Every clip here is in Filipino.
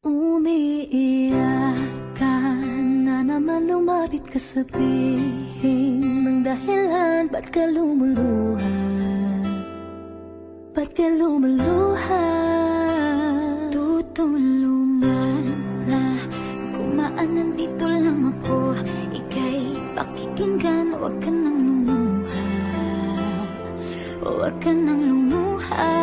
Umiiyak ka na naman, lumapit ka, sabihin ng dahilan. Ba't ka lumuluha? Ba't ka lumuluha? Tutulungan na gumaan, nandito lang ako. Ika'y pakikinggan, huwag ka nang lumuha. Huwag ka nang lumuha.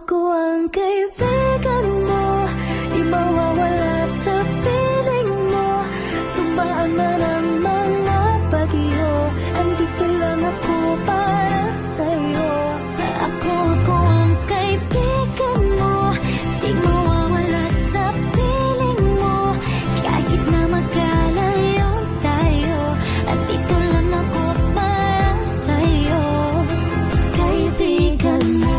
Ako ang kaibigan mo, di mawawala sa piling mo. Tumbaan man ang mga bagyo, andito lang ako para sa'yo. Ako ang kaibigan mo, di mawawala sa piling mo. Kahit na magkalayo tayo, andito lang ako para sa'yo. Kaibigan mo.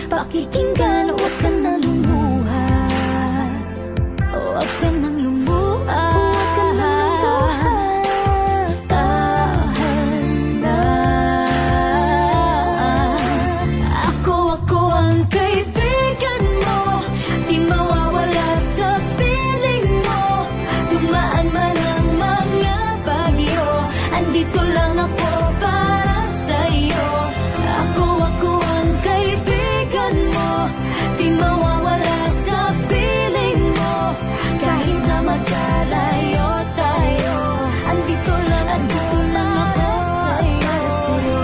Pakikinggan, huwag ka nang lumuha. Huwag ka nang lumuha. Huwag ka nang lumuha. Tahan na. Ako ang kaibigan mo, di mawawala sa piling mo. Dumaan man ang mga bagyo, andito lang ako para sa'yo. Ako ang kaibigan mo, di mawawala sa piling mo. Kahit na magkalayo tayo, andito lang ako para sa'yo.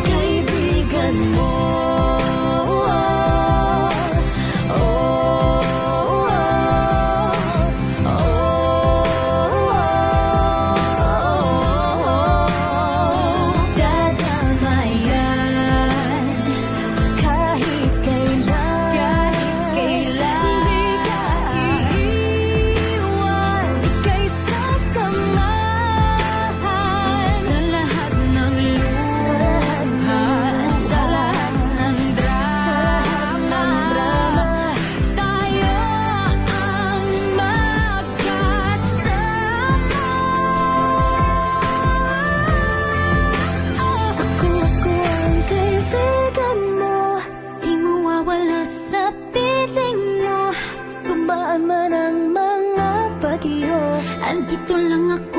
Kaibigan mo. Man ang mga bagyo, andito lang ako